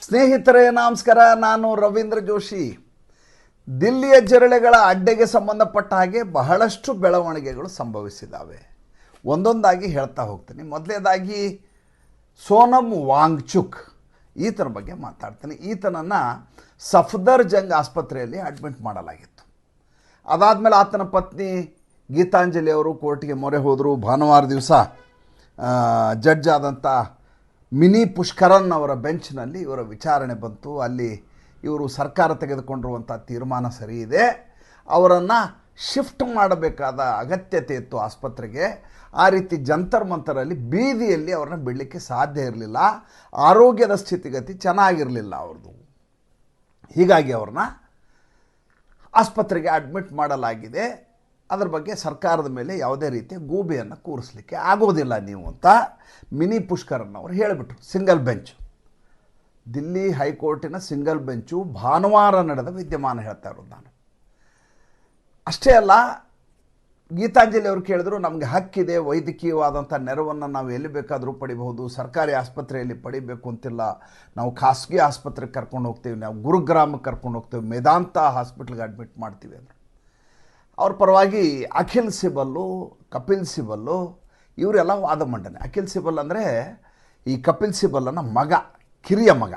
ಸ್ನೇಹಿತರೇ ನಮಸ್ಕಾರ, ನಾನು ರವೀಂದ್ರ ಜೋಶಿ. ದಿಲ್ಲಿಯ ಜಿರಳೆಗಳ ಅಡ್ಡೆಗೆ ಸಂಬಂಧಪಟ್ಟ ಹಾಗೆ ಬಹಳಷ್ಟು ಬೆಳವಣಿಗೆಗಳು ಸಂಭವಿಸಿದ್ದಾವೆ. ಒಂದೊಂದಾಗಿ ಹೇಳ್ತಾ ಹೋಗ್ತೀನಿ. ಮೊದಲನೇದಾಗಿ ಸೋನಮ್ ವಾಂಗ್ಚುಕ್ ಈತನ ಬಗ್ಗೆ ಮಾತಾಡ್ತೀನಿ. ಈತನನ್ನು ಸಫ್ದರ್ಜಂಗ್ ಆಸ್ಪತ್ರೆಯಲ್ಲಿ ಅಡ್ಮಿಟ್ ಮಾಡಲಾಗಿತ್ತು. ಅದಾದಮೇಲೆ ಆತನ ಪತ್ನಿ ಗೀತಾಂಜಲಿ ಅವರು ಕೋರ್ಟ್ಗೆ ಮೊರೆ ಹೋದರು. ಭಾನುವಾರ ದಿವಸ ಜಡ್ಜ್ ಆದಂಥ ಮಿನಿ ಪುಷ್ಕರನ್ ಅವರ ಬೆಂಚ್ನಲ್ಲಿ ಇವರ ವಿಚಾರಣೆ ಬಂತು. ಅಲ್ಲಿ ಇವರು ಸರ್ಕಾರ ತೆಗೆದುಕೊಂಡಿರುವಂಥ ತೀರ್ಮಾನ ಸರಿ ಇದೆ, ಅವರನ್ನು ಶಿಫ್ಟ್ ಮಾಡಬೇಕಾದ ಅಗತ್ಯತೆ ಇತ್ತು ಆಸ್ಪತ್ರೆಗೆ. ಆ ರೀತಿ ಜಂತರ್ ಮಂತರಲ್ಲಿ ಬೀದಿಯಲ್ಲಿ ಅವ್ರನ್ನ ಬಿಡಲಿಕ್ಕೆ ಸಾಧ್ಯ ಇರಲಿಲ್ಲ. ಆರೋಗ್ಯದ ಸ್ಥಿತಿಗತಿ ಚೆನ್ನಾಗಿರಲಿಲ್ಲ ಅವ್ರದ್ದು. ಹೀಗಾಗಿ ಅವ್ರನ್ನ ಆಸ್ಪತ್ರೆಗೆ ಅಡ್ಮಿಟ್ ಮಾಡಲಾಗಿದೆ. ಅದರ ಬಗ್ಗೆ ಸರ್ಕಾರದ ಮೇಲೆ ಯಾವುದೇ ರೀತಿಯ ಗೂಬೆಯನ್ನು ಕೂರಿಸಲಿಕ್ಕೆ ಆಗೋದಿಲ್ಲ ನೀವು ಅಂತ ಮಿನಿ ಪುಷ್ಕರನ್ ಅವರು ಹೇಳಿಬಿಟ್ರು. ಸಿಂಗಲ್ ಬೆಂಚ್, ದಿಲ್ಲಿ ಹೈಕೋರ್ಟಿನ ಸಿಂಗಲ್ ಬೆಂಚು ಭಾನುವಾರ ನಡೆದ ವಿದ್ಯಮಾನ ಹೇಳ್ತಾ ಇರೋದು ನಾನು. ಅಷ್ಟೇ ಅಲ್ಲ, ಗೀತಾಂಜಲಿ ಅವರು ಕೇಳಿದ್ರು, ನಮಗೆ ಹಕ್ಕಿದೆ, ವೈದ್ಯಕೀಯವಾದಂಥ ನೆರವನ್ನು ನಾವು ಎಲ್ಲಿ ಬೇಕಾದರೂ ಪಡಿಬಹುದು, ಸರ್ಕಾರಿ ಆಸ್ಪತ್ರೆಯಲ್ಲಿ ಪಡಿಬೇಕು ಅಂತಿಲ್ಲ, ನಾವು ಖಾಸಗಿ ಆಸ್ಪತ್ರೆಗೆ ಕರ್ಕೊಂಡು ಹೋಗ್ತೀವಿ, ನಾವು ಗುರುಗ್ರಾಮಕ್ಕೆ ಕರ್ಕೊಂಡು ಹೋಗ್ತೀವಿ, ಮೇದಾಂತ ಹಾಸ್ಪಿಟ್ಲಿಗೆ ಅಡ್ಮಿಟ್ ಮಾಡ್ತೀವಿ ಅಂದರು. ಅವ್ರ ಪರವಾಗಿ ಅಖಿಲ್ ಸಿಬಲ್ಲು, ಕಪಿಲ್ ಸಿಬಲ್ಲು ಇವರೆಲ್ಲ ವಾದ ಮಂಡನೆ. ಅಖಿಲ್ ಸಿಬಲ್ ಅಂದರೆ ಈ ಕಪಿಲ್ ಸಿಬಲ್ಲನ ಮಗ, ಕಿರಿಯ ಮಗ.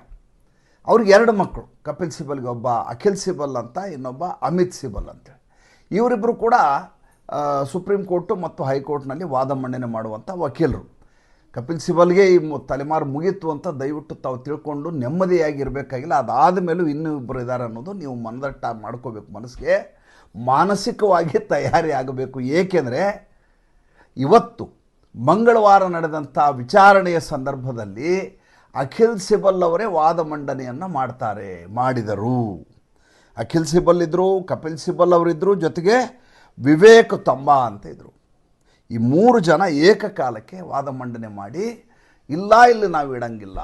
ಅವ್ರಿಗೆ 2 ಮಕ್ಕಳು. ಕಪಿಲ್ ಸಿಬಲ್ಗೆ ಒಬ್ಬ ಅಖಿಲ್ ಸಿಬಲ್ ಅಂತ, ಇನ್ನೊಬ್ಬ ಅಮಿತ್ ಸಿಬಲ್ ಅಂತೇಳಿ. ಇವರಿಬ್ಬರು ಕೂಡ ಸುಪ್ರೀಂ ಕೋರ್ಟು ಮತ್ತು ಹೈಕೋರ್ಟ್ನಲ್ಲಿ ವಾದ ಮಂಡನೆ ಮಾಡುವಂಥ ವಕೀಲರು. ಕಪಿಲ್ ಸಿಬಲ್ಗೆ ಈ ತಲೆಮಾರು ಮುಗೀತು ಅಂತ ದಯವಿಟ್ಟು ತಾವು ತಿಳ್ಕೊಂಡು ನೆಮ್ಮದಿಯಾಗಿರಬೇಕಾಗಿಲ್ಲ. ಅದಾದ ಮೇಲೂ ಇನ್ನೂ ಇಬ್ಬರು ಇದ್ದಾರೆ ಅನ್ನೋದು ನೀವು ಮನದಟ್ಟ ಮಾಡ್ಕೋಬೇಕು. ಮನಸ್ಸಿಗೆ ಮಾನಸಿಕವಾಗಿ ತಯಾರಿ ಆಗಬೇಕು. ಏಕೆಂದರೆ ಇವತ್ತು ಮಂಗಳವಾರ ನಡೆದಂಥ ವಿಚಾರಣೆಯ ಸಂದರ್ಭದಲ್ಲಿ ಅಖಿಲ್ ಸಿಬಲ್ ಅವರೇ ವಾದ ಮಂಡನೆಯನ್ನು ಮಾಡಿದರು. ಅಖಿಲ್ ಸಿಬಲ್ ಇದ್ದರು, ಕಪಿಲ್ ಸಿಬಲ್ ಅವರಿದ್ದರು, ಜೊತೆಗೆ ವಿವೇಕ್ ತಂಬಾ ಅಂತ ಇದ್ದರು. ಈ 3 ಜನ ಏಕಕಾಲಕ್ಕೆ ವಾದ ಮಂಡನೆ ಮಾಡಿ, ಇಲ್ಲಿ ನಾವು ಇಡಂಗಿಲ್ಲ,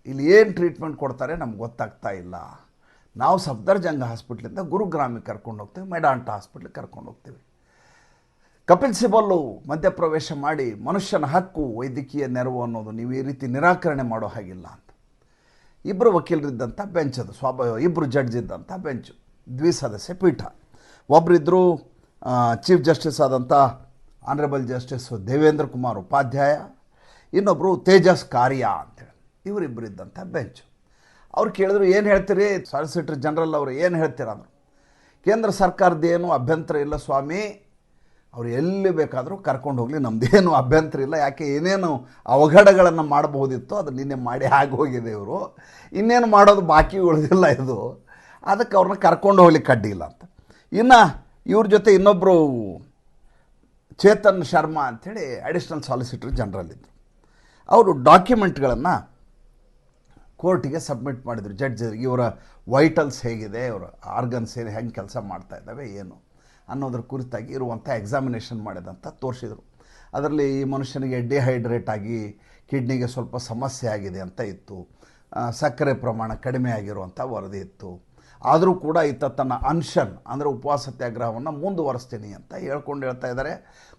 ಇಲ್ಲಿ ಏನು ಟ್ರೀಟ್ಮೆಂಟ್ ಕೊಡ್ತಾರೆ ನಮ್ಗೆ ಗೊತ್ತಾಗ್ತಾ ಇಲ್ಲ, ನಾವು ಸಫ್ದರ್ಜಂಗ್ ಹಾಸ್ಪಿಟ್ಲಿಂದ ಗುರುಗ್ರಾಮಿಗೆ ಕರ್ಕೊಂಡು ಹೋಗ್ತೀವಿ, ಮೇಡಾಂಟ ಹಾಸ್ಪಿಟ್ಲಿಗೆ ಕರ್ಕೊಂಡು ಹೋಗ್ತೀವಿ. ಕಪಿಲ್ ಸಿಬಲ್ಲು ಮಧ್ಯಪ್ರವೇಶ ಮಾಡಿ, ಮನುಷ್ಯನ ಹಕ್ಕು ವೈದ್ಯಕೀಯ ನೆರವು ಅನ್ನೋದು ನೀವು ಈ ರೀತಿ ನಿರಾಕರಣೆ ಮಾಡೋ ಹಾಗಿಲ್ಲ ಅಂತ. ಇಬ್ಬರು ವಕೀಲರಿದ್ದಂಥ ಬೆಂಚ್ ಅದು, ಇಬ್ಬರು ಜಡ್ಜ್ ಇದ್ದಂಥ ಬೆಂಚು, ದ್ವಿಸದಸ್ಯ ಪೀಠ. ಒಬ್ಬರಿದ್ದರು ಚೀಫ್ ಜಸ್ಟಿಸ್ ಆದಂಥ ಆನರೇಬಲ್ ಜಸ್ಟಿಸ್ ದೇವೇಂದ್ರ ಕುಮಾರ್ ಉಪಾಧ್ಯಾಯ, ಇನ್ನೊಬ್ಬರು ತೇಜಸ್ ಕಾರ್ಯ ಅಂತೇಳಿ. ಇವರಿಬ್ಬರಿದ್ದಂಥ ಬೆಂಚು. ಅವ್ರು ಕೇಳಿದ್ರು, ಏನು ಹೇಳ್ತೀರಿ ಸಾಲಿಸಿಟರ್ ಜನರಲ್ ಅವರು, ಏನು ಹೇಳ್ತೀರ ಅಂದರು. ಕೇಂದ್ರ ಸರ್ಕಾರದ್ದೇನು ಅಭ್ಯಂತರ ಇಲ್ಲ ಸ್ವಾಮಿ, ಅವ್ರು ಎಲ್ಲಿ ಬೇಕಾದರೂ ಕರ್ಕೊಂಡು ಹೋಗಲಿ, ನಮ್ಮದೇನು ಅಭ್ಯಂತರ ಇಲ್ಲ. ಯಾಕೆ ಏನೇನು ಅವಘಡಗಳನ್ನು ಮಾಡಬಹುದಿತ್ತು ಅದು ನಿನ್ನೆ ಮಾಡಿ ಆಗೋಗಿದೆ. ಇವರು ಇನ್ನೇನು ಮಾಡೋದು ಬಾಕಿ ಉಳಿದಿಲ್ಲ ಇದು, ಅದಕ್ಕೆ ಅವ್ರನ್ನ ಕರ್ಕೊಂಡು ಹೋಗ್ಲಿಕ್ಕೆ ಅಡ್ಡಿಲ್ಲ ಅಂತ. ಇನ್ನು ಇವ್ರ ಜೊತೆ ಇನ್ನೊಬ್ಬರು ಚೇತನ್ ಶರ್ಮಾ ಅಂಥೇಳಿ ಅಡಿಷ್ನಲ್ ಸಾಲಿಸಿಟರ್ ಜನರಲ್ ಇದ್ದರು. ಅವರು ಡಾಕ್ಯುಮೆಂಟ್ಗಳನ್ನು ಕೋರ್ಟಿಗೆ ಸಬ್ಮಿಟ್ ಮಾಡಿದರು. ಜಡ್ಜ್ ಇವರ ವೈಟಲ್ಸ್ ಹೇಗಿದೆ, ಇವರ ಆರ್ಗನ್ಸ್ ಹೆಂಗೆ ಕೆಲಸ ಮಾಡ್ತಾ ಇದ್ದಾವೆ ಏನು ಅನ್ನೋದ್ರ ಕುರಿತಾಗಿ ಇರುವಂಥ ಎಕ್ಸಾಮಿನೇಷನ್ ಮಾಡಿದಂಥ ತೋರಿಸಿದರು. ಅದರಲ್ಲಿ ಈ ಮನುಷ್ಯನಿಗೆ ಡಿಹೈಡ್ರೇಟ್ ಆಗಿ ಕಿಡ್ನಿಗೆ ಸ್ವಲ್ಪ ಸಮಸ್ಯೆ ಆಗಿದೆ ಅಂತ ಇತ್ತು, ಸಕ್ಕರೆ ಪ್ರಮಾಣ ಕಡಿಮೆ ಆಗಿರುವಂಥ ವರದಿ ಇತ್ತು. ಆದರೂ ಕೂಡ ಈತ ತನ್ನ ಅನ್ಷನ್ ಅಂದರೆ ಉಪವಾಸ ಸತ್ಯಾಗ್ರಹವನ್ನು ಮುಂದುವರಿಸ್ತೀನಿ ಅಂತ ಹೇಳ್ತಾ ಇದ್ದಾರೆ.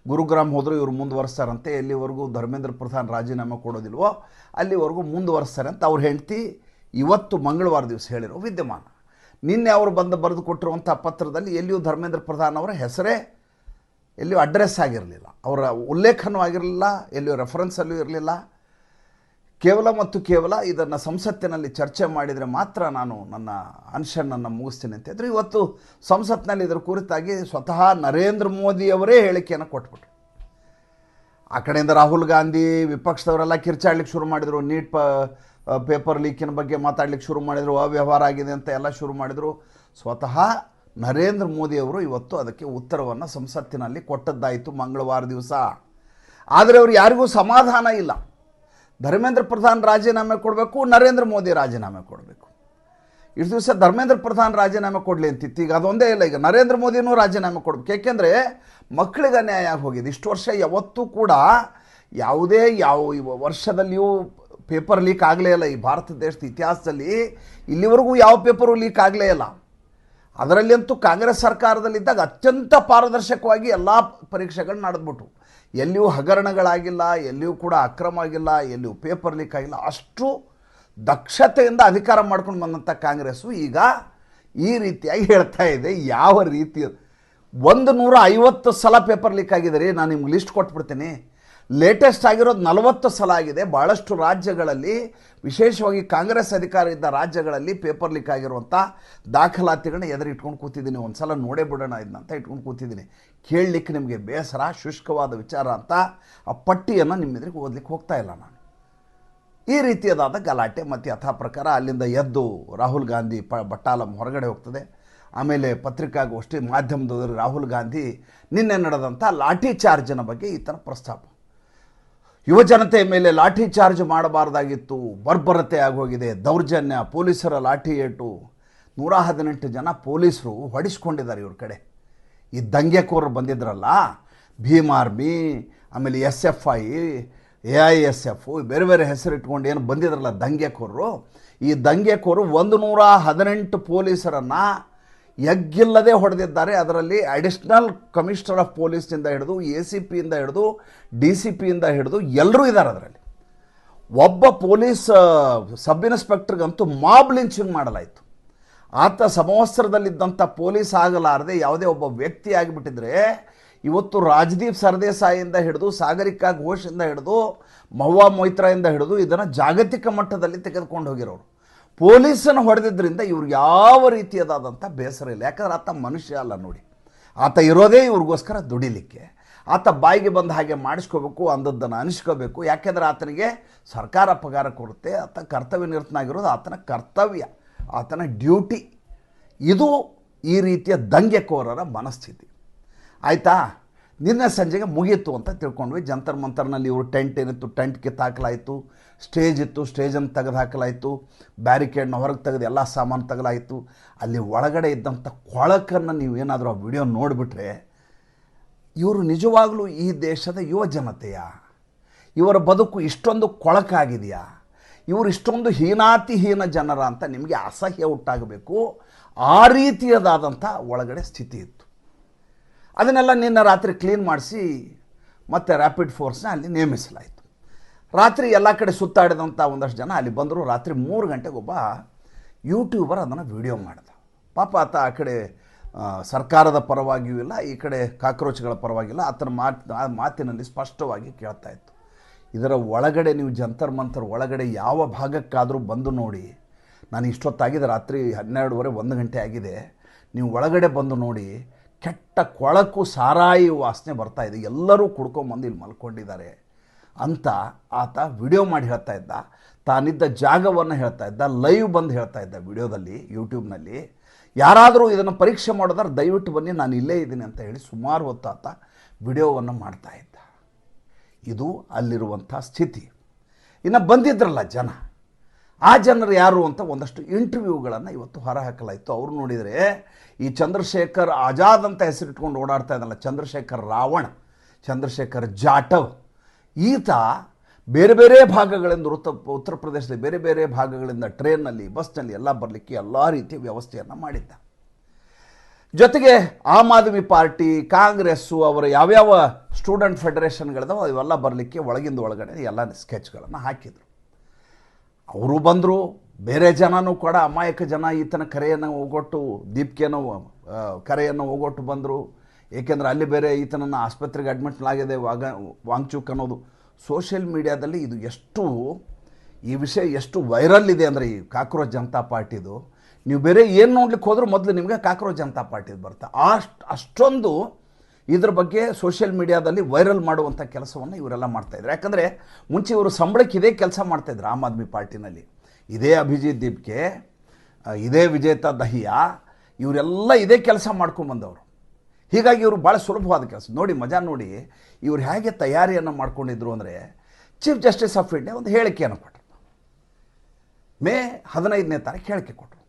ಗುರುಗ್ರಾಮ್ ಹೋದರೂ ಇವರು ಮುಂದುವರಿಸ್ತಾರಂತೆ. ಎಲ್ಲಿವರೆಗೂ ಧರ್ಮೇಂದ್ರ ಪ್ರಧಾನ್ ರಾಜೀನಾಮೆ ಕೊಡೋದಿಲ್ವೋ ಅಲ್ಲಿವರೆಗೂ ಮುಂದುವರಿಸ್ತಾರೆ ಅಂತ ಅವ್ರ ಹೆಂಡತಿ ಇವತ್ತು ಮಂಗಳವಾರ ದಿವಸ ಹೇಳಿರೋ ವಿದ್ಯಮಾನ. ನಿನ್ನೆ ಅವರು ಬರೆದು ಕೊಟ್ಟಿರುವಂಥ ಪತ್ರದಲ್ಲಿ ಎಲ್ಲಿಯೂ ಧರ್ಮೇಂದ್ರ ಪ್ರಧಾನ್ ಅವರ ಹೆಸರೇ ಎಲ್ಲಿಯೂ ಅಡ್ರೆಸ್ ಆಗಿರಲಿಲ್ಲ, ಅವರ ಉಲ್ಲೇಖನೂ ಆಗಿರಲಿಲ್ಲ, ಎಲ್ಲಿಯೂ ರೆಫರೆನ್ಸಲ್ಲೂ ಇರಲಿಲ್ಲ. ಕೇವಲ ಇದನ್ನು ಸಂಸತ್ತಿನಲ್ಲಿ ಚರ್ಚೆ ಮಾಡಿದರೆ ಮಾತ್ರ ನಾನು ನನ್ನ ಅನ್ಷನನ್ನು ಮುಗಿಸ್ತೀನಿ ಅಂತ ಹೇಳಿದ್ರು. ಇವತ್ತು ಸಂಸತ್ನಲ್ಲಿ ಇದರ ಕುರಿತಾಗಿ ಸ್ವತಃ ನರೇಂದ್ರ ಮೋದಿಯವರೇ ಹೇಳಿಕೆಯನ್ನು ಕೊಟ್ಬಿಟ್ರು. ಆ ಕಡೆಯಿಂದ ರಾಹುಲ್ ಗಾಂಧಿ, ವಿಪಕ್ಷದವರೆಲ್ಲ ಕಿರ್ಚಾಡ್ಲಿಕ್ಕೆ ಶುರು ಮಾಡಿದರು. ನೀಟ್ ಪೇಪರ್ ಲೀಕಿನ ಬಗ್ಗೆ ಮಾತಾಡ್ಲಿಕ್ಕೆ ಶುರು ಮಾಡಿದರು. ಅವ್ಯವಹಾರ ಆಗಿದೆ ಅಂತ ಎಲ್ಲ ಶುರು ಮಾಡಿದರು. ಸ್ವತಃ ನರೇಂದ್ರ ಮೋದಿಯವರು ಇವತ್ತು ಅದಕ್ಕೆ ಉತ್ತರವನ್ನು ಸಂಸತ್ತಿನಲ್ಲಿ ಕೊಟ್ಟದ್ದಾಯಿತು ಮಂಗಳವಾರ ದಿವಸ. ಆದರೆ ಅವರು ಯಾರಿಗೂ ಸಮಾಧಾನ ಇಲ್ಲ. ಧರ್ಮೇಂದ್ರ ಪ್ರಧಾನ್ ರಾಜೀನಾಮೆ ಕೊಡಬೇಕು, ನರೇಂದ್ರ ಮೋದಿ ರಾಜೀನಾಮೆ ಕೊಡಬೇಕು. ಇಷ್ಟು ದಿವಸ ಧರ್ಮೇಂದ್ರ ಪ್ರಧಾನ್ ರಾಜೀನಾಮೆ ಕೊಡಲಿ ಅಂತಿತ್ತು, ಈಗ ಅದೊಂದೇ ಇಲ್ಲ, ಈಗ ನರೇಂದ್ರ ಮೋದಿನೂ ರಾಜೀನಾಮೆ ಕೊಡಬೇಕು. ಏಕೆಂದರೆ ಮಕ್ಕಳಿಗೆ ಅನ್ಯಾಯ ಆಗಿ ಹೋಗಿದೆ. ಇಷ್ಟು ವರ್ಷ ಯಾವತ್ತೂ ಕೂಡ ಯಾವುದೇ ವರ್ಷದಲ್ಲಿಯೂ ಪೇಪರ್ ಲೀಕ್ ಆಗಲೇ ಇಲ್ಲ. ಈ ಭಾರತ ದೇಶದ ಇತಿಹಾಸದಲ್ಲಿ ಇಲ್ಲಿವರೆಗೂ ಯಾವ ಪೇಪರು ಲೀಕ್ ಆಗಲೇ ಇಲ್ಲ. ಅದರಲ್ಲಂತೂ ಕಾಂಗ್ರೆಸ್ ಸರ್ಕಾರದಲ್ಲಿದ್ದಾಗ ಅತ್ಯಂತ ಪಾರದರ್ಶಕವಾಗಿ ಎಲ್ಲ ಪರೀಕ್ಷೆಗಳು ನಡೆದ್ಬಿಟ್ಟು, ಎಲ್ಲಿಯೂ ಹಗರಣಗಳಾಗಿಲ್ಲ, ಎಲ್ಲಿಯೂ ಕೂಡ ಅಕ್ರಮ ಆಗಿಲ್ಲ, ಎಲ್ಲಿಯೂ ಪೇಪರ್ ಲೀಕ್ ಆಗಿಲ್ಲ. ಅಷ್ಟು ದಕ್ಷತೆಯಿಂದ ಅಧಿಕಾರ ಮಾಡ್ಕೊಂಡು ಬಂದಂಥ ಕಾಂಗ್ರೆಸ್ಸು ಈಗ ಈ ರೀತಿಯಾಗಿ ಹೇಳ್ತಾ ಇದೆ. ಯಾವ ರೀತಿ 150 ಸಲ ಪೇಪರ್ ಲೀಕ್ ಆಗಿದೆ ರೀ. ನಾನು ನಿಮ್ಗೆ ಲಿಸ್ಟ್ ಕೊಟ್ಬಿಡ್ತೀನಿ. ಲೇಟೆಸ್ಟ್ ಆಗಿರೋದು 40 ಸಲ ಆಗಿದೆ. ಭಾಳಷ್ಟು ರಾಜ್ಯಗಳಲ್ಲಿ, ವಿಶೇಷವಾಗಿ ಕಾಂಗ್ರೆಸ್ ಅಧಿಕಾರ ಇದ್ದ ರಾಜ್ಯಗಳಲ್ಲಿ ಪೇಪರ್ ಲೀಕ್ ಆಗಿರುವಂಥ ದಾಖಲಾತಿಗಳನ್ನ ಎದುರಿಟ್ಕೊಂಡು ಕೂತಿದ್ದೀನಿ. ಒಂದು ಸಲ ನೋಡೇ ಬಿಡೋಣ ಇದನ್ನಂತ ಇಟ್ಕೊಂಡು ಕೂತಿದ್ದೀನಿ. ಕೇಳಲಿಕ್ಕೆ ನಿಮಗೆ ಬೇಸರ, ಶುಷ್ಕವಾದ ವಿಚಾರ ಅಂತ ಆ ಪಟ್ಟಿಯನ್ನು ನಿಮ್ಮ ಎದುರಿಗೆ ಓದಲಿಕ್ಕೆ ಹೋಗ್ತಾ ಇಲ್ಲ ನಾನು. ಈ ರೀತಿಯಾದ ಗಲಾಟೆ ಮತ್ತು ಯಥಾ ಪ್ರಕಾರ ಅಲ್ಲಿಂದ ಎದ್ದು ರಾಹುಲ್ ಗಾಂಧಿ ಬಟ್ಟಾಲಂ ಹೊರಗಡೆ ಹೋಗ್ತದೆ. ಆಮೇಲೆ ಪತ್ರಿಕಾಗೋಷ್ಠಿ, ಮಾಧ್ಯಮದವರು ರಾಹುಲ್ ಗಾಂಧಿ ನಿನ್ನೆ ನಡೆದಂಥ ಲಾಠಿ ಚಾರ್ಜಿನ ಬಗ್ಗೆ ಈ ಥರ ಪ್ರಸ್ತಾಪ. ಯುವಜನತೆಯ ಮೇಲೆ ಲಾಠಿ ಚಾರ್ಜ್ ಮಾಡಬಾರ್ದಾಗಿತ್ತು, ಬರ್ಬರತೆ ಆಗೋಗಿದೆ, ದೌರ್ಜನ್ಯ, ಪೊಲೀಸರ ಲಾಠಿ ಏಟು, 118 ಜನ ಪೊಲೀಸರು ಹೊಡಿಸ್ಕೊಂಡಿದ್ದಾರೆ ಇವ್ರ ಕಡೆ. ಈ ದಂಗೆಕೋರರು ಬಂದಿದ್ರಲ್ಲ, ಭೀಮ್ ಆರ್ಮಿ, ಆಮೇಲೆ SFI, AISF, ಬೇರೆ ಬೇರೆ ಹೆಸರಿಟ್ಕೊಂಡು ಏನು ಬಂದಿದ್ರಲ್ಲ ದಂಗೆಕೋರರು, ಈ ದಂಗೆಕೋರು 118 ಪೊಲೀಸರನ್ನು ಎಗ್ಗಿಲ್ಲದೆ ಹೊಡೆದಿದ್ದಾರೆ. ಅದರಲ್ಲಿ ಅಡಿಷ್ನಲ್ ಕಮಿಷನರ್ ಆಫ್ ಪೊಲೀಸ್ನಿಂದ ಹಿಡಿದು ACPಯಿಂದ ಹಿಡಿದು DCPಯಿಂದ ಹಿಡಿದು ಎಲ್ಲರೂ ಇದ್ದಾರೆ ಅದರಲ್ಲಿ. ಒಬ್ಬ ಪೊಲೀಸ್ ಸಬ್ ಇನ್ಸ್ಪೆಕ್ಟರ್ಗಂತೂ ಮಾಬ್ ಲಿಂಚಿಂಗ್ ಮಾಡಲಾಯಿತು. ಆತ ಸಮವಸ್ತ್ರದಲ್ಲಿದ್ದಂಥ ಪೊಲೀಸ್ ಆಗಲಾರದೆ ಯಾವುದೇ ಒಬ್ಬ ವ್ಯಕ್ತಿ ಆಗಿಬಿಟ್ಟಿದ್ರೆ ಇವತ್ತು ರಾಜದೀಪ್ ಸರ್ದೇಸಾಯಿಯಿಂದ ಹಿಡಿದು ಸಾಗರಿಕಾ ಘೋಷಿಂದ ಹಿಡಿದು ಮಹುವಾ ಮೊಯ್ತ್ರಾಯಿಂದ ಹಿಡಿದು ಇದನ್ನು ಜಾಗತಿಕ ಮಟ್ಟದಲ್ಲಿ ತೆಗೆದುಕೊಂಡು ಹೋಗಿರೋರು. ಪೊಲೀಸನ್ನು ಹೊಡೆದಿದ್ದರಿಂದ ಇವ್ರಿಗೆ ಯಾವ ರೀತಿಯದಾದಂಥ ಬೇಸರ ಇಲ್ಲ. ಯಾಕಂದ್ರೆ ಆತ ಮನುಷ್ಯ ಅಲ್ಲ ನೋಡಿ, ಆತ ಇರೋದೇ ಇವ್ರಿಗೋಸ್ಕರ ದುಡಿಲಿಕ್ಕೆ. ಆತ ಬಾಯಿಗೆ ಬಂದ ಹಾಗೆ ಮಾಡಿಸ್ಕೋಬೇಕು, ಅಂದದ್ದನ್ನು ಅನಿಸ್ಕೋಬೇಕು. ಯಾಕೆಂದರೆ ಆತನಿಗೆ ಸರ್ಕಾರ ಪಗಾರ ಕೊಡುತ್ತೆ. ಆತ ಕರ್ತವ್ಯ ನಿರತನಾಗಿರೋದು ಆತನ ಕರ್ತವ್ಯ, ಆತನ ಡ್ಯೂಟಿ. ಇದು ಈ ರೀತಿಯ ದಂಗೆಕೋರರ ಮನಸ್ಥಿತಿ. ಆಯಿತಾ? ನಿನ್ನೆ ಸಂಜೆಗೆ ಮುಗೀತು ಅಂತ ತಿಳ್ಕೊಂಡ್ವಿ. ಜಂತರ್ ಮಂತರ್ನಲ್ಲಿ ಇವರು ಟೆಂಟ್ ಏನಿತ್ತು ಟೆಂಟ್ ಕಿತ್ತಾಕಲಾಯಿತು, ಸ್ಟೇಜ್ ಇತ್ತು ಸ್ಟೇಜನ್ನು ತೆಗೆದು ಹಾಕಲಾಯಿತು, ಬ್ಯಾರಿಕೇಡ್ನ ಹೊರಗೆ ತೆಗೆದು ಎಲ್ಲ ಸಾಮಾನು ತೆಗೆಲಾಯಿತು. ಅಲ್ಲಿ ಒಳಗಡೆ ಇದ್ದಂಥ ಕೊಳಕನ್ನು ನೀವೇನಾದರೂ ಆ ವಿಡಿಯೋ ನೋಡಿಬಿಟ್ರೆ ಇವರು ನಿಜವಾಗಲೂ ಈ ದೇಶದ ಯುವ ಜನತೆಯ, ಇವರ ಬದುಕು ಇಷ್ಟೊಂದು ಕೊಳಕಾಗಿದೆಯಾ, ಇವರು ಇಷ್ಟೊಂದು ಹೀನಾತಿಹೀನ ಜನರ ಅಂತ ನಿಮಗೆ ಅಸಹ್ಯ ಉಂಟಾಗಬೇಕು. ಆ ರೀತಿಯದಾದಂಥ ಒಳಗಡೆ ಸ್ಥಿತಿ ಇತ್ತು. ಅದನ್ನೆಲ್ಲ ನಿನ್ನೆ ರಾತ್ರಿ ಕ್ಲೀನ್ ಮಾಡಿಸಿ ಮತ್ತು ರ್ಯಾಪಿಡ್ ಫೋರ್ಸ್ನ ಅಲ್ಲಿ ನೇಮಿಸಲಾಯಿತು. ರಾತ್ರಿ ಎಲ್ಲ ಕಡೆ ಸುತ್ತಾಡಿದಂಥ ಒಂದಷ್ಟು ಜನ ಅಲ್ಲಿ ಬಂದರು. ರಾತ್ರಿ 3 ಗಂಟೆಗೆ ಒಬ್ಬ ಯೂಟ್ಯೂಬರ್ ಅದನ್ನು ವಿಡಿಯೋ ಮಾಡ್ದ. ಪಾಪ ಆತ ಆ ಕಡೆ ಸರ್ಕಾರದ ಪರವಾಗಿಯೂ ಇಲ್ಲ, ಈ ಕಡೆ ಕಾಕ್ರೋಚ್ಗಳ ಪರವಾಗಿಲ್ಲ. ಆತನ ಮಾತಿನಲ್ಲಿ ಸ್ಪಷ್ಟವಾಗಿ ಕೇಳ್ತಾ ಇತ್ತು. ಇದರ ಒಳಗಡೆ ನೀವು ಜಂತರ್ ಮಂತರ್ ಒಳಗಡೆ ಯಾವ ಭಾಗಕ್ಕಾದರೂ ಬಂದು ನೋಡಿ. ನಾನು ಇಷ್ಟೊತ್ತಾಗಿದೆ, ರಾತ್ರಿ 12:30 1 ಗಂಟೆ ಆಗಿದೆ. ನೀವು ಒಳಗಡೆ ಬಂದು ನೋಡಿ, ಕೆಟ್ಟ ಕೊಳಕು ಸಾರಾಯಿ ವಾಸನೆ ಬರ್ತಾ ಇದೆ. ಎಲ್ಲರೂ ಕುಡ್ಕೊಂಬಂದು ಇಲ್ಲಿ ಮಲ್ಕೊಂಡಿದ್ದಾರೆ ಅಂತ ಆತ ವಿಡಿಯೋ ಮಾಡಿ ಹೇಳ್ತಾ ಇದ್ದ. ತಾನಿದ್ದ ಜಾಗವನ್ನು ಹೇಳ್ತಾ ಇದ್ದ, ಲೈವ್ ಬಂದು ಹೇಳ್ತಾ ಇದ್ದ ವಿಡಿಯೋದಲ್ಲಿ, ಯೂಟ್ಯೂಬ್ನಲ್ಲಿ. ಯಾರಾದರೂ ಇದನ್ನು ಪರೀಕ್ಷೆ ಮಾಡೋದಾದ್ರೆ ದಯವಿಟ್ಟು ಬನ್ನಿ, ನಾನು ಇಲ್ಲೇ ಇದ್ದೀನಿ ಅಂತ ಹೇಳಿ ಸುಮಾರು ಹೊತ್ತು ಆತ ವಿಡಿಯೋವನ್ನು ಮಾಡ್ತಾ ಇದ್ದ. ಇದು ಅಲ್ಲಿರುವಂಥ ಸ್ಥಿತಿ. ಇನ್ನು ಬಂದಿದ್ರಲ್ಲ ಜನ, ಆ ಜನರು ಯಾರು ಅಂತ ಒಂದಷ್ಟು ಇಂಟರ್ವ್ಯೂಗಳನ್ನು ಇವತ್ತು ಹೊರಹಾಕಲಾಯಿತು. ಅವರು ನೋಡಿದರೆ ಈ ಚಂದ್ರಶೇಖರ್ ಆಜಾದ್ ಅಂತ ಹೆಸರಿಟ್ಕೊಂಡು ಓಡಾಡ್ತಾ ಇದ್ದಲ್ಲ, ಚಂದ್ರಶೇಖರ್ ರಾವಣ್, ಚಂದ್ರಶೇಖರ್ ಜಾಟವ್, ಈತ ಬೇರೆ ಬೇರೆ ಭಾಗಗಳಿಂದ ಉತ್ತರ ಪ್ರದೇಶದ ಬೇರೆ ಬೇರೆ ಭಾಗಗಳಿಂದ ಟ್ರೈನ್ನಲ್ಲಿ, ಬಸ್ನಲ್ಲಿ ಎಲ್ಲ ಬರಲಿಕ್ಕೆ ಎಲ್ಲ ರೀತಿಯ ವ್ಯವಸ್ಥೆಯನ್ನು ಮಾಡಿದ್ದ. ಜೊತೆಗೆ ಆಮ್ ಆದ್ಮಿ ಪಾರ್ಟಿ, ಕಾಂಗ್ರೆಸ್ಸು, ಅವರ ಯಾವ್ಯಾವ ಸ್ಟೂಡೆಂಟ್ ಫೆಡರೇಷನ್ಗಳಿದಾವೆ ಅವೆಲ್ಲ ಬರಲಿಕ್ಕೆ ಒಳಗಿಂದ ಒಳಗಡೆ ಎಲ್ಲ ಸ್ಕೆಚ್ಗಳನ್ನು ಹಾಕಿದರು. ಅವರು ಬಂದರು. ಬೇರೆ ಜನನೂ ಕೂಡ ಅಮಾಯಕ ಜನ ಈತನ ಕರೆಯನ್ನು ಹೋಗೊಟ್ಟು, ದೀಪ್ಕೆನೋ ಕರೆಯನ್ನು ಹೋಗೊಟ್ಟು ಬಂದರು. ಏಕೆಂದರೆ ಅಲ್ಲಿ ಬೇರೆ ಈತನನ್ನು ಆಸ್ಪತ್ರೆಗೆ ಅಡ್ಮಿಟ್ ಆಗಿದೆ ವಾಂಗ್ಚೂಕ್ ಅನ್ನೋದು. ಸೋಷಿಯಲ್ ಮೀಡಿಯಾದಲ್ಲಿ ಇದು ಎಷ್ಟು, ಈ ವಿಷಯ ಎಷ್ಟು ವೈರಲ್ ಇದೆ ಅಂದರೆ ಈ ಕಾಕ್ರೋಚ್ ಜನತಾ ಪಾರ್ಟಿದು. ನೀವು ಬೇರೆ ಏನು ನೋಡ್ಲಿಕ್ಕೆ ಹೋದರೂ ಮೊದಲು ನಿಮಗೆ ಕಾಕ್ರೋಚ್ ಜನತಾ ಪಾರ್ಟಿದು ಬರುತ್ತೆ. ಅಷ್ಟೊಂದು ಇದ್ರ ಬಗ್ಗೆ ಸೋಷಿಯಲ್ ಮೀಡಿಯಾದಲ್ಲಿ ವೈರಲ್ ಮಾಡುವಂಥ ಕೆಲಸವನ್ನು ಇವರೆಲ್ಲ ಮಾಡ್ತಾಯಿದ್ರು. ಯಾಕಂದರೆ ಮುಂಚೆ ಇವರು ಸಂಬಳಕ್ಕೆ ಇದೇ ಕೆಲಸ ಮಾಡ್ತಾಯಿದ್ರು ಆಮ್ ಆದ್ಮಿ ಪಾರ್ಟಿನಲ್ಲಿ. ಇದೇ ಅಭಿಜಿತ್ ದೀಪ್ಕೆ, ಇದೇ ವಿಜೇತಾ ದಹಿಯಾ, ಇವರೆಲ್ಲ ಇದೇ ಕೆಲಸ ಮಾಡ್ಕೊಂಬಂದವರು. ಹೀಗಾಗಿ ಇವರು ಭಾಳ ಸುಲಭವಾದ ಕೆಲಸ ನೋಡಿ. ಮಜಾ ನೋಡಿ, ಇವರು ಹೇಗೆ ತಯಾರಿಯನ್ನು ಮಾಡ್ಕೊಂಡಿದ್ರು ಅಂದರೆ, ಚೀಫ್ ಜಸ್ಟಿಸ್ ಆಫ್ ಇಂಡಿಯಾ ಒಂದು ಹೇಳಿಕೆಯನ್ನು ಕೊಟ್ಟರು. ಮೇ 15ನೇ ತಾರೀಕು ಹೇಳಿಕೆ ಕೊಟ್ಟರು.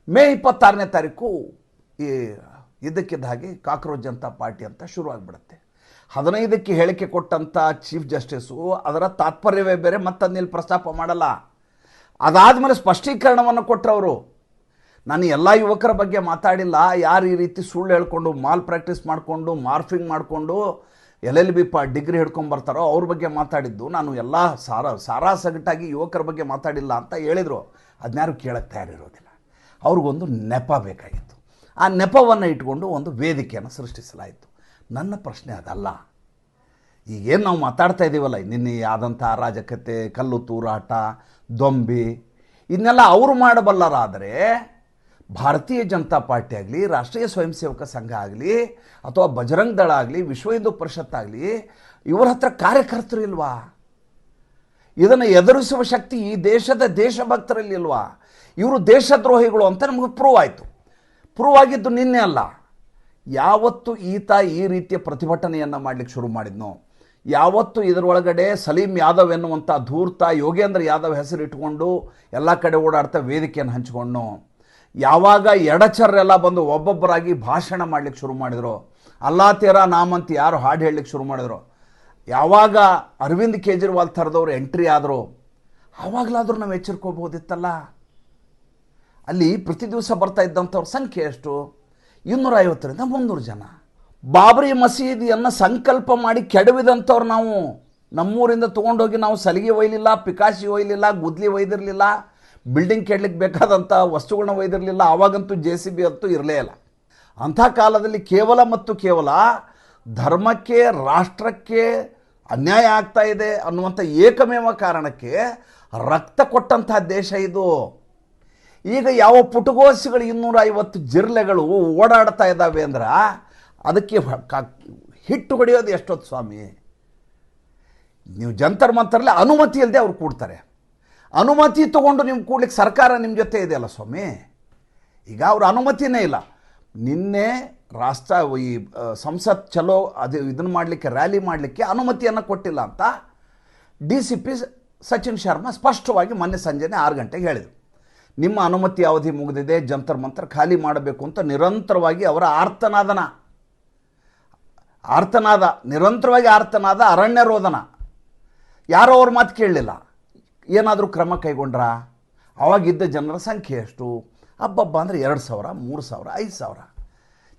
ಮೇ 26ನೇ ತಾರೀಕು ಈ ಇದಕ್ಕಿದ್ದ ಹಾಗೆ ಕಾಕ್ರೋಚ್ ಜನತಾ ಪಾರ್ಟಿ ಅಂತ ಶುರುವಾಗಿಬಿಡುತ್ತೆ. 15ಕ್ಕೆ ಹೇಳಿಕೆ ಕೊಟ್ಟಂಥ ಚೀಫ್ ಜಸ್ಟಿಸು ಅದರ ತಾತ್ಪರ್ಯವೇ ಬೇರೆ, ಮತ್ತಲ್ಲಿ ಪ್ರಸ್ತಾಪ ಮಾಡಲ್ಲ. ಅದಾದಮೇಲೆ ಸ್ಪಷ್ಟೀಕರಣವನ್ನು ಕೊಟ್ಟರವರು. ನಾನು ಎಲ್ಲ ಯುವಕರ ಬಗ್ಗೆ ಮಾತಾಡಿಲ್ಲ, ಯಾರು ಈ ರೀತಿ ಸುಳ್ಳು ಹೇಳ್ಕೊಂಡು ಮಾಲ್ ಪ್ರಾಕ್ಟೀಸ್ ಮಾಡಿಕೊಂಡು ಮಾರ್ಫಿಂಗ್ ಮಾಡಿಕೊಂಡು LLB ಡಿಗ್ರಿ ಹಿಡ್ಕೊಂಬರ್ತಾರೋ ಅವ್ರ ಬಗ್ಗೆ ಮಾತಾಡಿದ್ದು, ನಾನು ಎಲ್ಲ ಸಾರಾಸಗಟಾಗಿ ಯುವಕರ ಬಗ್ಗೆ ಮಾತಾಡಿಲ್ಲ ಅಂತ ಹೇಳಿದರು. ಅದನ್ಯಾರು ಕೇಳಕ್ಕೆ ತಯಾರಿರೋದಿಲ್ಲ. ಅವ್ರಿಗೊಂದು ನೆಪ ಬೇಕಾಗಿತ್ತು. ಆ ನೆಪವನ್ನು ಇಟ್ಕೊಂಡು ಒಂದು ವೇದಿಕೆಯನ್ನು ಸೃಷ್ಟಿಸಲಾಯಿತು. ನನ್ನ ಪ್ರಶ್ನೆ ಅದಲ್ಲ. ಈಗೇನು ನಾವು ಮಾತಾಡ್ತಾ ಇದ್ದೀವಲ್ಲ, ನಿನ್ನೆ ಆದಂಥ ಅರಾಜಕತೆ, ಕಲ್ಲು ತೂರಾಟ, ದೊಂಬಿ, ಇದನ್ನೆಲ್ಲ ಅವರು ಮಾಡಬಲ್ಲರಾದರೆ ಭಾರತೀಯ ಜನತಾ ಪಾರ್ಟಿ ಆಗಲಿ, ರಾಷ್ಟ್ರೀಯ ಸ್ವಯಂ ಸೇವಕ ಸಂಘ ಆಗಲಿ, ಅಥವಾ ಬಜರಂಗ್ ದಳ ಆಗಲಿ, ವಿಶ್ವ ಹಿಂದೂ ಪರಿಷತ್ ಆಗಲಿ, ಇವರ ಹತ್ರ ಕಾರ್ಯಕರ್ತರು ಇಲ್ವಾ? ಇದನ್ನು ಎದುರಿಸುವ ಶಕ್ತಿ ಈ ದೇಶದ ದೇಶಭಕ್ತರಲ್ಲಿ ಇಲ್ವಾ? ಇವರು ದೇಶದ್ರೋಹಿಗಳು ಅಂತ ನಮಗೆ ಪ್ರೂವ್ ಆಯಿತು. ಪ್ರೂವ್ ಆಗಿದ್ದು ನಿನ್ನೆ ಅಲ್ಲ. ಯಾವತ್ತು ಈತ ಈ ರೀತಿಯ ಪ್ರತಿಭಟನೆಯನ್ನು ಮಾಡಲಿಕ್ಕೆ ಶುರು ಮಾಡಿದ್ನೋ, ಯಾವತ್ತು ಇದರೊಳಗಡೆ ಸಲೀಂ ಯಾದವ್ ಎನ್ನುವಂಥ ಧೂರ್ತ ಯೋಗೇಂದ್ರ ಯಾದವ್ ಹೆಸರಿಟ್ಕೊಂಡು ಎಲ್ಲ ಕಡೆ ಓಡಾಡ್ತಾ ವೇದಿಕೆಯನ್ನು ಹಂಚಿಕೊಂಡು, ಯಾವಾಗ ಎಡಚರ್ರೆಲ್ಲ ಬಂದು ಒಬ್ಬೊಬ್ಬರಾಗಿ ಭಾಷಣ ಮಾಡಲಿಕ್ಕೆ ಶುರು ಮಾಡಿದ್ರು, ಅಲ್ಲಾ ತೇರಾ ನಾಮಂತ ಯಾರು ಹಾಡು ಹೇಳಲಿಕ್ಕೆ ಶುರು ಮಾಡಿದ್ರು, ಯಾವಾಗ ಅರವಿಂದ್ ಕೇಜ್ರಿವಾಲ್ ಥರದವ್ರು ಎಂಟ್ರಿ ಆದರು, ಆವಾಗಲಾದರೂ ನಾವು ಎಚ್ಚರಿಕೋಬೋದಿತ್ತಲ್ಲ. ಅಲ್ಲಿ ಪ್ರತಿ ದಿವಸ ಬರ್ತಾ ಇದ್ದಂಥವ್ರ ಸಂಖ್ಯೆ ಎಷ್ಟು? 250ರಿಂದ 300 ಜನ. ಬಾಬರಿ ಮಸೀದಿಯನ್ನು ಸಂಕಲ್ಪ ಮಾಡಿ ಕೆಡವಿದಂಥವ್ರು ನಾವು. ನಮ್ಮೂರಿಂದ ತೊಗೊಂಡೋಗಿ ನಾವು ಸಲಿಗೆ ಒಯ್ಲಿಲ್ಲ, ಪಿಕಾಸಿ ಒಯ್ಲಿಲ್ಲ, ಗುದ್ಲಿ ಒಯ್ದಿರಲಿಲ್ಲ, ಬಿಲ್ಡಿಂಗ್ ಕೆಡ್ಲಿಕ್ಕೆ ಬೇಕಾದಂಥ ವಸ್ತುಗಳನ್ನ ಒಯ್ದಿರಲಿಲ್ಲ. ಆವಾಗಂತೂ JCB ಅಂತೂ ಇರಲೇ ಇಲ್ಲ. ಅಂಥ ಕಾಲದಲ್ಲಿ ಕೇವಲ ಮತ್ತು ಕೇವಲ ಧರ್ಮಕ್ಕೆ, ರಾಷ್ಟ್ರಕ್ಕೆ ಅನ್ಯಾಯ ಆಗ್ತಾ ಇದೆ ಅನ್ನುವಂಥ ಏಕಮೇವ ಕಾರಣಕ್ಕೆ ರಕ್ತ ಕೊಟ್ಟಂಥ ದೇಶ ಇದು. ಈಗ ಯಾವ ಪುಟಗೋಸಿಗಳು 250 ಜಿರ್ಲೆಗಳು ಓಡಾಡ್ತಾ ಇದ್ದಾವೆ ಅಂದ್ರೆ ಅದಕ್ಕೆ ಹಿಟ್ಟು ಹೊಡೆಯೋದು ಎಷ್ಟೊತ್ತು ಸ್ವಾಮಿ? ನೀವು ಜಂತರ್ ಮಂತರ್ಲೆ ಅನುಮತಿ ಇಲ್ಲದೆ ಅವ್ರು ಕೂಡ್ತಾರೆ. ಅನುಮತಿ ತೊಗೊಂಡು ನೀವು ಕೂಡ್ಲಿಕ್ಕೆ ಸರ್ಕಾರ ನಿಮ್ಮ ಜೊತೆ ಇದೆಯಲ್ಲ ಸ್ವಾಮಿ. ಈಗ ಅವ್ರ ಅನುಮತಿನೇ ಇಲ್ಲ. ನಿನ್ನೆ ಈ ಸಂಸತ್ ಚಲೋ ಅದು ಇದನ್ನು ಮಾಡಲಿಕ್ಕೆ, ರ್ಯಾಲಿ ಮಾಡಲಿಕ್ಕೆ ಅನುಮತಿಯನ್ನು ಕೊಟ್ಟಿಲ್ಲ ಅಂತ DCP ಸಚಿನ್ ಶರ್ಮಾ ಸ್ಪಷ್ಟವಾಗಿ ಮೊನ್ನೆ ಸಂಜೆನೇ 6 ಗಂಟೆಗೆ ಹೇಳಿದರು. ನಿಮ್ಮ ಅನುಮತಿ ಅವಧಿ ಮುಗಿದಿದೆ, ಜಂತರ್ ಮಂತರ್ ಖಾಲಿ ಮಾಡಬೇಕು ಅಂತ ನಿರಂತರವಾಗಿ ಅವರ ನಿರಂತರವಾಗಿ ಆರ್ತನಾದ, ಅರಣ್ಯ ರೋದನ. ಯಾರೋ ಅವ್ರ ಮಾತು ಕೇಳಲಿಲ್ಲ. ಏನಾದರೂ ಕ್ರಮ ಕೈಗೊಂಡ್ರಾ? ಅವಾಗಿದ್ದ ಜನರ ಸಂಖ್ಯೆ ಎಷ್ಟು? ಹಬ್ಬಬ್ಬ ಅಂದರೆ 2,000, 3,000, 5,000.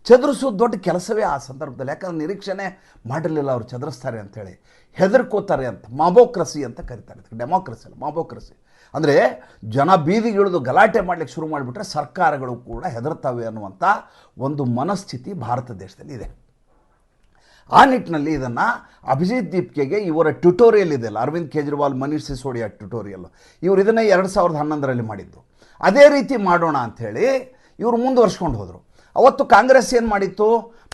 ಚದುರಿಸೋದು ದೊಡ್ಡ ಕೆಲಸವೇ ಆ ಸಂದರ್ಭದಲ್ಲಿ. ಯಾಕಂದ್ರೆ ನಿರೀಕ್ಷಣೆ ಮಾಡಿರಲಿಲ್ಲ ಅವ್ರು ಚದುರಿಸ್ತಾರೆ ಅಂಥೇಳಿ, ಹೆದರ್ಕೋತಾರೆ ಅಂತ. ಮಾಬೋಕ್ರಸಿ ಅಂತ ಕರೀತಾರೆ. ಡೆಮೋಕ್ರಸಿ ಅಲ್ಲ, ಮಾಬೋಕ್ರಸಿ ಅಂದರೆ ಜನ ಬೀದಿಗಿಳಿದು ಗಲಾಟೆ ಮಾಡಲಿಕ್ಕೆ ಶುರು ಮಾಡಿಬಿಟ್ರೆ ಸರ್ಕಾರಗಳು ಕೂಡ ಹೆದರ್ತವೆ ಅನ್ನುವಂಥ ಒಂದು ಮನಸ್ಥಿತಿ ಭಾರತ ದೇಶದಲ್ಲಿ ಇದೆ. ಆ ನಿಟ್ಟಿನಲ್ಲಿ ಇದನ್ನು ಅಭಿಜಿತ್ ದೀಪ್ಕೆಗೆ ಇವರ ಟ್ಯುಟೋರಿಯಲ್ ಇದೆಯಲ್ಲ, ಅರವಿಂದ್ ಕೇಜ್ರಿವಾಲ್, ಮನೀಶ್ ಸಿಸೋಡಿಯಾ ಟ್ಯುಟೋರಿಯಲ್, ಇವರು ಇದನ್ನೇ 2011ರಲ್ಲಿ ಮಾಡಿದ್ದು. ಅದೇ ರೀತಿ ಮಾಡೋಣ ಅಂಥೇಳಿ ಇವರು ಮುಂದುವರ್ಸ್ಕೊಂಡು ಹೋದರು. ಅವತ್ತು ಕಾಂಗ್ರೆಸ್ ಏನು ಮಾಡಿತ್ತು?